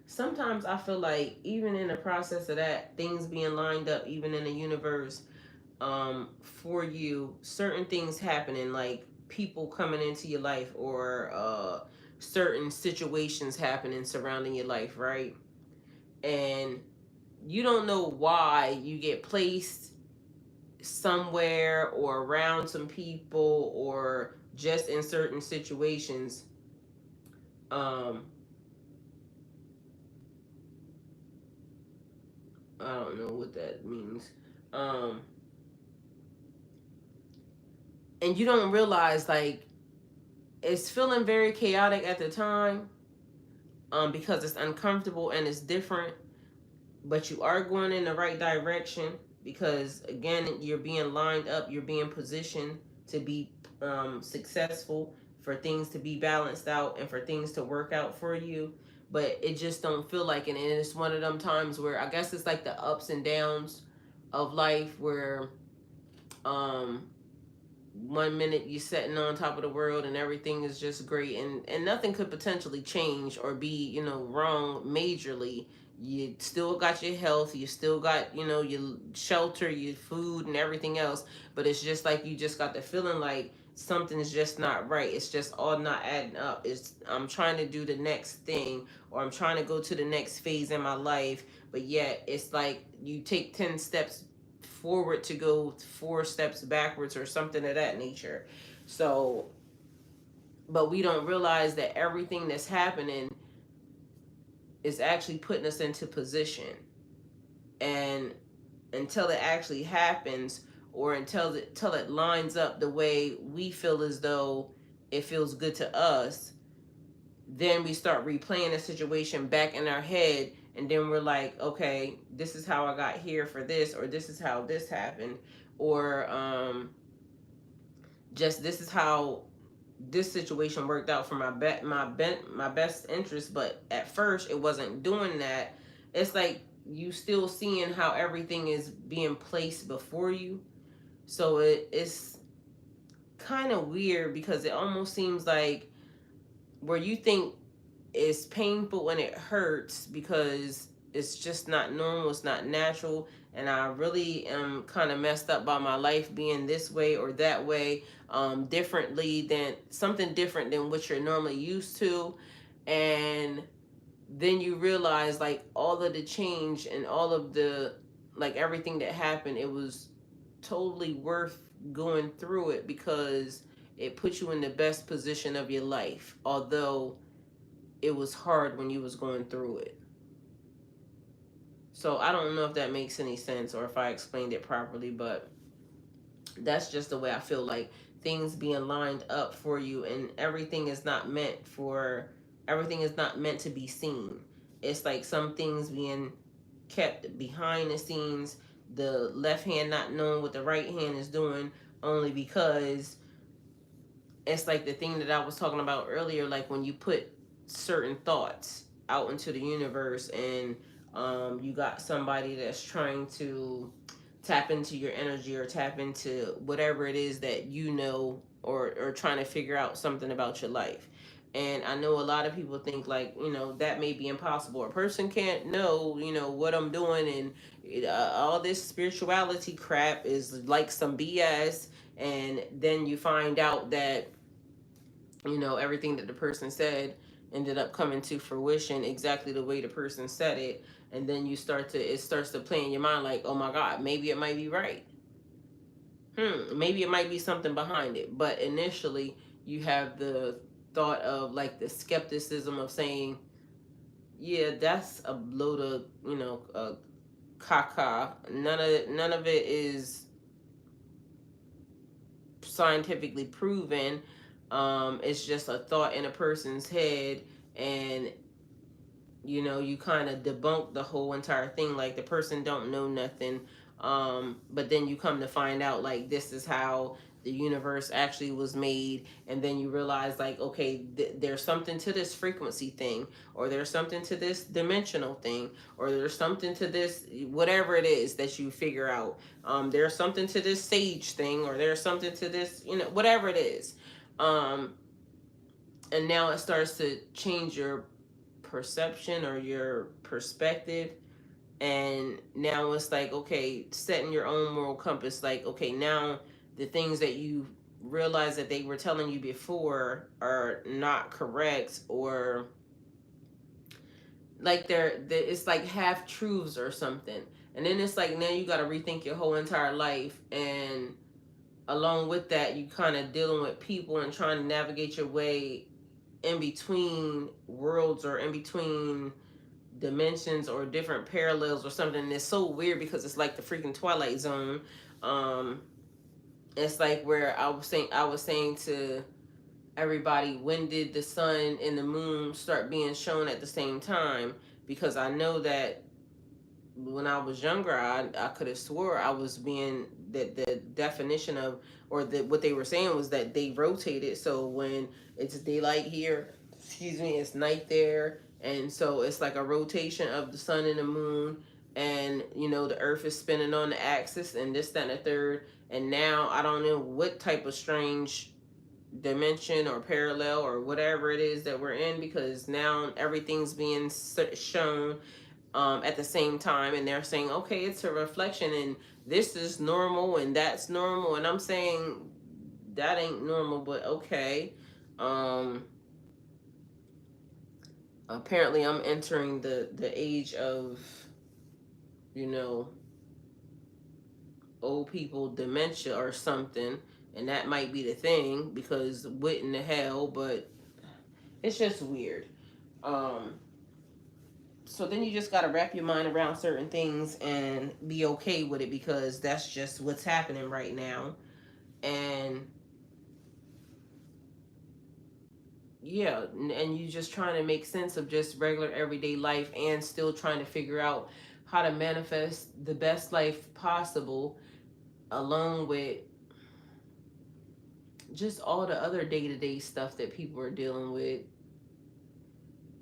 Sometimes I feel like even in the process of that, things being lined up, even in the universe, for you, certain things happening, like people coming into your life, or certain situations happening surrounding your life, right? And you don't know why you get placed somewhere or around some people or just in certain situations. um I don't know what that means. um and you don't realize, like, it's feeling very chaotic at the time, because it's uncomfortable and it's different, but you are going in the right direction, because again, you're being lined up, you're being positioned to be successful, for things to be balanced out and for things to work out for you. But it just don't feel like it. And it's one of them times where I guess it's like the ups and downs of life, where um one minute you're sitting on top of the world and everything is just great, and nothing could potentially change or be, you know, wrong majorly. You still got your health, you still got, you know, your shelter, your food, and everything else. But it's just like you just got the feeling like something's just not right. It's just all not adding up. It's, I'm trying to do the next thing, or I'm trying to go to the next phase in my life, but yet it's like you take 10 steps forward to go 4 steps backwards, or something of that nature. So, but we don't realize that everything that's happening is actually putting us into position. And until it actually happens, or until it lines up the way we feel as though it feels good to us, then we start replaying the situation back in our head, and then we're like, okay, this is how I got here for this, or this is how this happened, or just this is how this situation worked out for my best interest. But at first it wasn't doing that. It's like you still seeing how everything is being placed before you. So it's kind of weird because it almost seems like where you think it's painful and it hurts because it's just not normal, it's not natural, and I really am kind of messed up by my life being this way or that way, differently than something different than what you're normally used to. And then you realize like all of the change and all of the like everything that happened, it was totally worth going through it because it put you in the best position of your life, although it was hard when you was going through it. So I don't know if that makes any sense or if I explained it properly, but that's just the way I feel like things being lined up for you, and everything is not meant to be seen. It's like some things being kept behind the scenes, the left hand not knowing what the right hand is doing, only because it's like the thing that I was talking about earlier, like when you put certain thoughts out into the universe and you got somebody that's trying to tap into your energy or tap into whatever it is that you know, or trying to figure out something about your life. And I know a lot of people think like, that may be impossible. A person can't know, what I'm doing, and all this spirituality crap is like some BS. And then you find out that, everything that the person said ended up coming to fruition exactly the way the person said it. And then it starts to play in your mind like, oh my God, maybe it might be right. Maybe it might be something behind it. But initially, you have the thought of like the skepticism of saying, yeah, that's a load of, caca. None of it is scientifically proven. It's just a thought in a person's head, and you kind of debunk the whole entire thing, like the person don't know nothing. But then you come to find out like this is how the universe actually was made, and then you realize like, okay, there's something to this frequency thing, or there's something to this dimensional thing, or there's something to this whatever it is that you figure out. There's something to this sage thing, or there's something to this, whatever it is. And now it starts to change your perception or your perspective. And now it's like, okay, setting your own moral compass, like, okay, now the things that you realize that they were telling you before are not correct, or like it's like half truths or something. And then it's like now you got to rethink your whole entire life, and along with that you kind of dealing with people and trying to navigate your way in between worlds or in between dimensions or different parallels or something. And it's so weird because it's like the freaking Twilight Zone. Um, it's like where I was saying to everybody, when did the sun and the moon start being shown at the same time? Because I know that when I was younger, I could have swore I was being that the definition of, or what they were saying was that they rotated. So when it's daylight here, excuse me, it's night there, and so it's like a rotation of the sun and the moon, and the Earth is spinning on the axis, and this, that, and the third. And now I don't know what type of strange dimension or parallel or whatever it is that we're in, because now everything's being shown at the same time, and they're saying, okay, it's a reflection, and this is normal and that's normal, and I'm saying that ain't normal, but okay. Apparently I'm entering the age of, you know old people dementia or something, and that might be the thing, because what in the hell? But it's just weird. um so then you just got to wrap your mind around certain things and be okay with it, because that's just what's happening right now. And yeah, and you just trying to make sense of just regular everyday life, and still trying to figure out how to manifest the best life possible, along with just all the other day-to-day stuff that people are dealing with.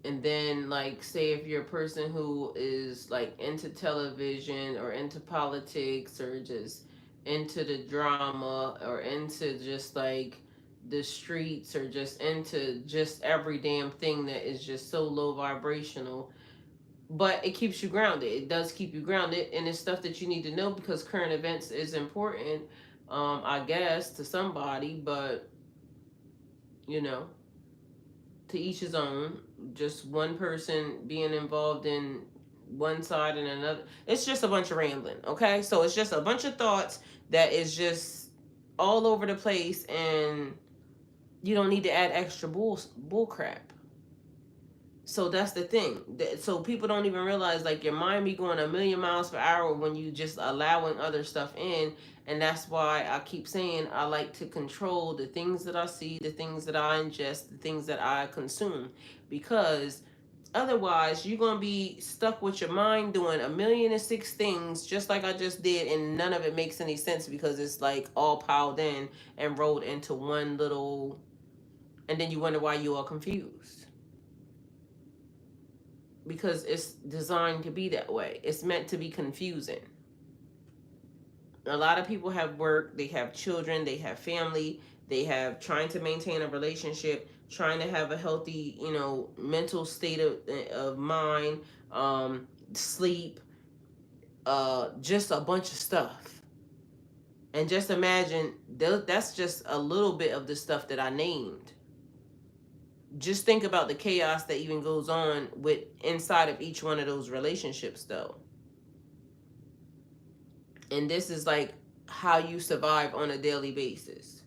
And then, like, say if you're a person who is like into television or into politics or just into the drama or into just like the streets or just into just every damn thing that is just so low vibrational, but it keeps you grounded. It does keep you grounded, and it's stuff that you need to know because current events is important, I guess, to somebody, but you know, to each his own. Just one person being involved in one side and another. It's just a bunch of rambling, okay? So it's just a bunch of thoughts that is just all over the place, and you don't need to add extra bull crap. So that's the thing. So people don't even realize, like, your mind be going a million miles per hour when you just allowing other stuff in. And that's why I keep saying I like to control the things that I see, the things that I ingest, the things that I consume. Because otherwise, you're going to be stuck with your mind doing 1,000,006 things, just like I just did. And none of it makes any sense because it's like all piled in and rolled into one little. And then you wonder why you are confused, because it's designed to be that way. It's meant to be confusing. A lot of people have work, they have children, they have family, they have trying to maintain a relationship, trying to have a healthy, mental state of mind, sleep, just a bunch of stuff. And just imagine that's just a little bit of the stuff that I named. Just think about the chaos that even goes on with inside of each one of those relationships, though. And this is like how you survive on a daily basis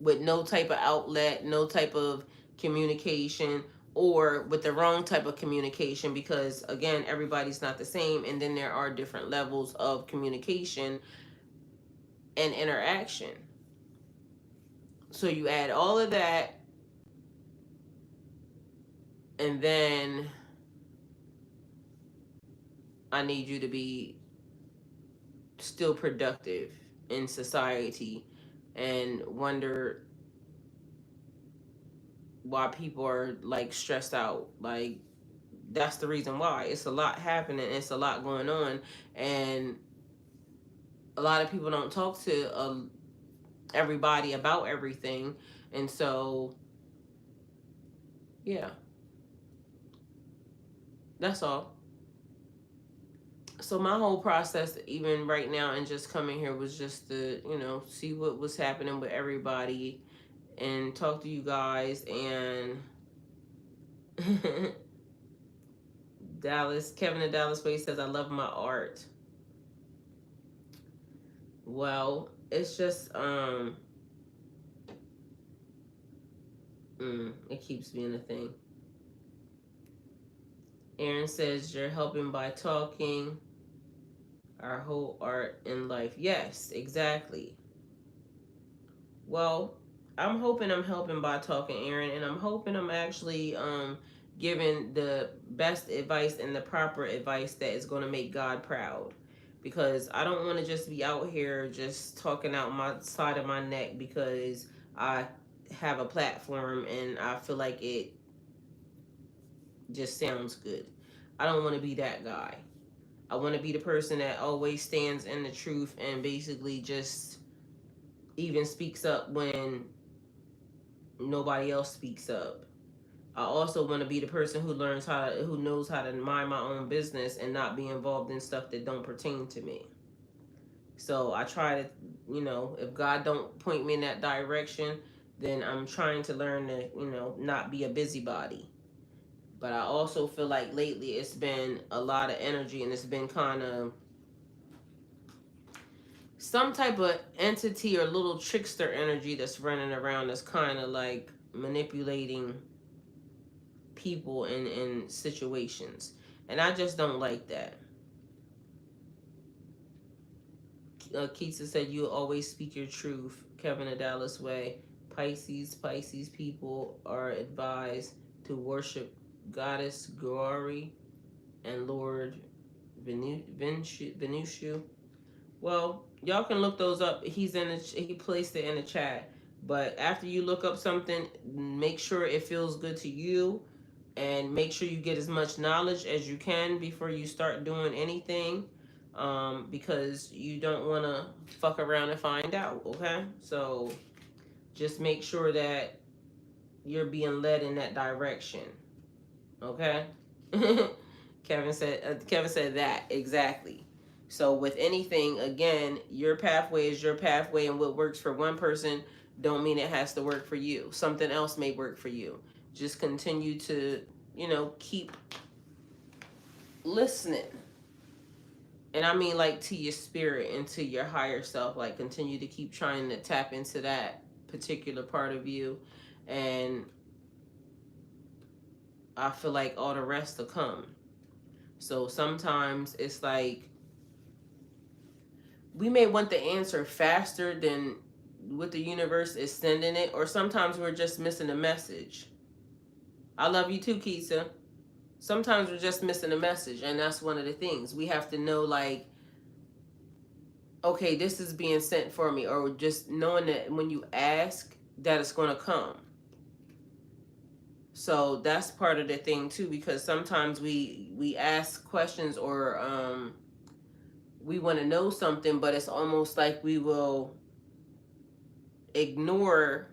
with no type of outlet, no type of communication, or with the wrong type of communication, because again, everybody's not the same, and then there are different levels of communication and interaction. So you add all of that, and then I need you to be still productive in society, and wonder why people are like stressed out. Like, that's the reason why. It's a lot happening, it's a lot going on, and a lot of people don't talk to everybody about everything. And so yeah, that's all. So my whole process, even right now, and just coming here, was just to, see what was happening with everybody and talk to you guys. And Kevin in Dallas Way says, I love my art. Well, it's just it keeps being a thing. Aaron says, you're helping by talking our whole art in life. Yes, exactly. Well, I'm hoping I'm helping by talking, Aaron, and I'm hoping I'm actually giving the best advice and the proper advice that is going to make God proud. Because I don't want to just be out here just talking out my side of my neck because I have a platform and I feel like it just sounds good. I don't want to be that guy. I want to be the person that always stands in the truth and basically just even speaks up when nobody else speaks up. I also want to be the person who knows how to mind my own business and not be involved in stuff that don't pertain to me. So I try to, if God don't point me in that direction, then I'm trying to learn to, not be a busybody. But I also feel like lately it's been a lot of energy, and it's been kind of some type of entity or little trickster energy that's running around, that's kind of like manipulating people in situations. And I just don't like that. Keitsa said, you always speak your truth. Kevin a Dallas Way. Pisces people are advised to worship Goddess Glory and Lord Venusiu. Well, y'all can look those up. He placed it in the chat. But after you look up something, make sure it feels good to you. and make sure you get as much knowledge as you can before you start doing anything, because you don't want to fuck around and find out. Okay, so just make sure that you're being led in that direction. Okay. Kevin said that exactly. So with anything, again, your pathway is your pathway, and what works for one person don't mean it has to work for you. Something else may work for you. Just continue to, keep listening. And I mean, like, to your spirit and to your higher self. Like, continue to keep trying to tap into that particular part of you, and I feel like all the rest will come. So sometimes it's like we may want the answer faster than what the universe is sending it, or sometimes we're just missing a message. I love you too, Keisha. Sometimes we're just missing a message, and that's one of the things. We have to know, like, okay, this is being sent for me, or just knowing that when you ask, that it's going to come. So that's part of the thing too, because sometimes we ask questions, or we want to know something, but it's almost like we will ignore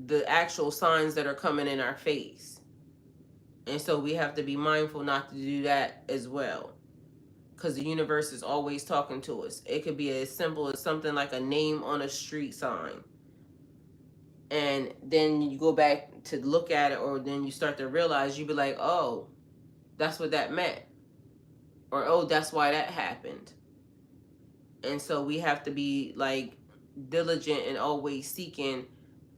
the actual signs that are coming in our face. And so we have to be mindful not to do that as well, because the universe is always talking to us. It could be as simple as something like a name on a street sign. And then you go back to look at it, or then you start to realize, you be like, oh, that's what that meant. Or, oh, that's why that happened. And so we have to be, like, diligent and always seeking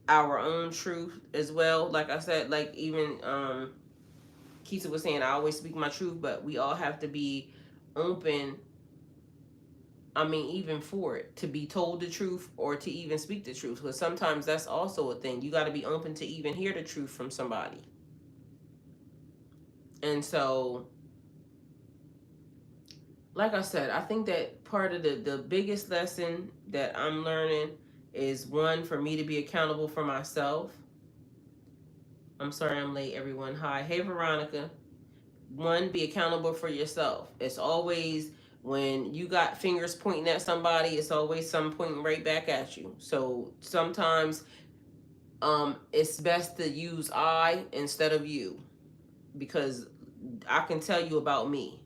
our own truth as well. Like I said, like, even Keisha was saying, I always speak my truth, but we all have to be open. I mean, even for it, to be told the truth or to even speak the truth. Because sometimes that's also a thing. You got to be open to even hear the truth from somebody. And so, like I said, I think that part of the biggest lesson that I'm learning is, one, for me to be accountable for myself. I'm sorry I'm late, everyone. Hi. Hey, Veronica. One, be accountable for yourself. It's always, when you got fingers pointing at somebody, it's always some pointing right back at you. So sometimes it's best to use I instead of you, because I can tell you about me.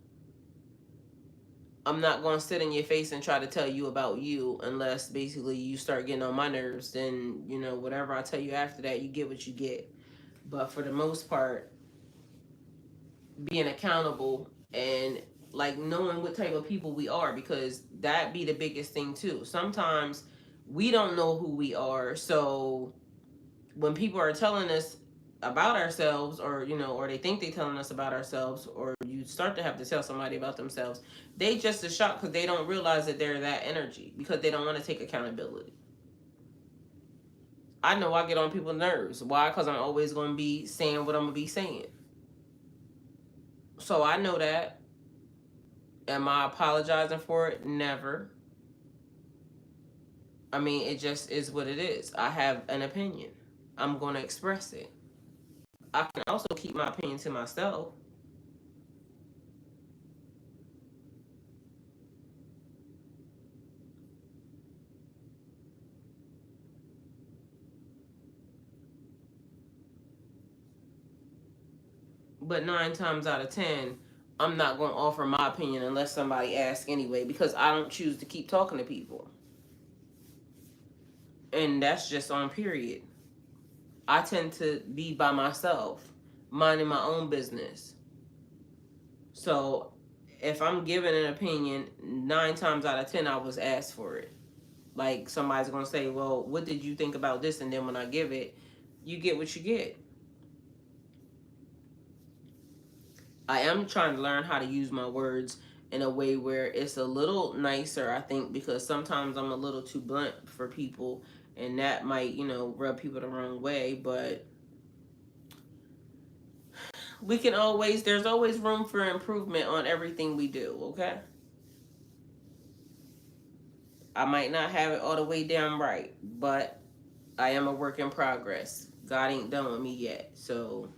I'm not going to sit in your face and try to tell you about you, unless basically you start getting on my nerves. Then, whatever I tell you after that, you get what you get. But for the most part, being accountable and, like, knowing what type of people we are, because that be the biggest thing too. Sometimes we don't know who we are. So when people are telling us about ourselves, or they think they're telling us about ourselves, or you start to have to tell somebody about themselves, they just are shocked because they don't realize that they're that energy, because they don't want to take accountability. I know I get on people's nerves. Why? Because I'm always going to be saying what I'm going to be saying. So I know that. Am I apologizing for it? Never. I mean, it just is what it is. I have an opinion. I'm going to express it. I can also keep my opinion to myself. But 9 times out of 10, I'm not going to offer my opinion unless somebody asks anyway, because I don't choose to keep talking to people. And that's just on period. I tend to be by myself, minding my own business. So if I'm giving an opinion, 9 times out of 10, I was asked for it. Like, somebody's going to say, well, what did you think about this? And then when I give it, you get what you get. I am trying to learn how to use my words in a way where it's a little nicer, I think, because sometimes I'm a little too blunt for people, and that might, rub people the wrong way. But there's always room for improvement on everything we do, okay? I might not have it all the way down right, but I am a work in progress. God ain't done with me yet, so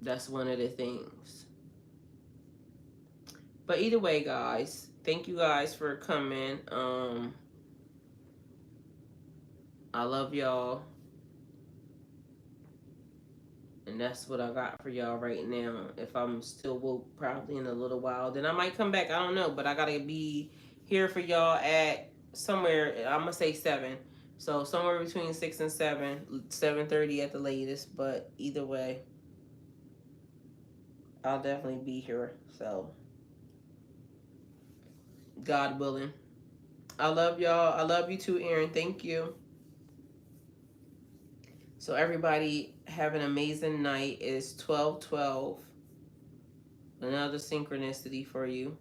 That's one of the things. But either way, guys, thank you guys for coming. I love y'all. And that's what I got for y'all right now. If I'm still woke, probably in a little while, then I might come back. I don't know, but I gotta be here for y'all at somewhere. I'm gonna say 7. So somewhere between 6 and 7, 7:30 at the latest. But either way, I'll definitely be here. So God willing. I love y'all. I love you too, Aaron. Thank you. So everybody have an amazing night. It's 12:12. Another synchronicity for you.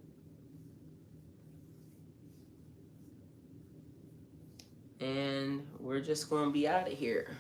And we're just going to be out of here.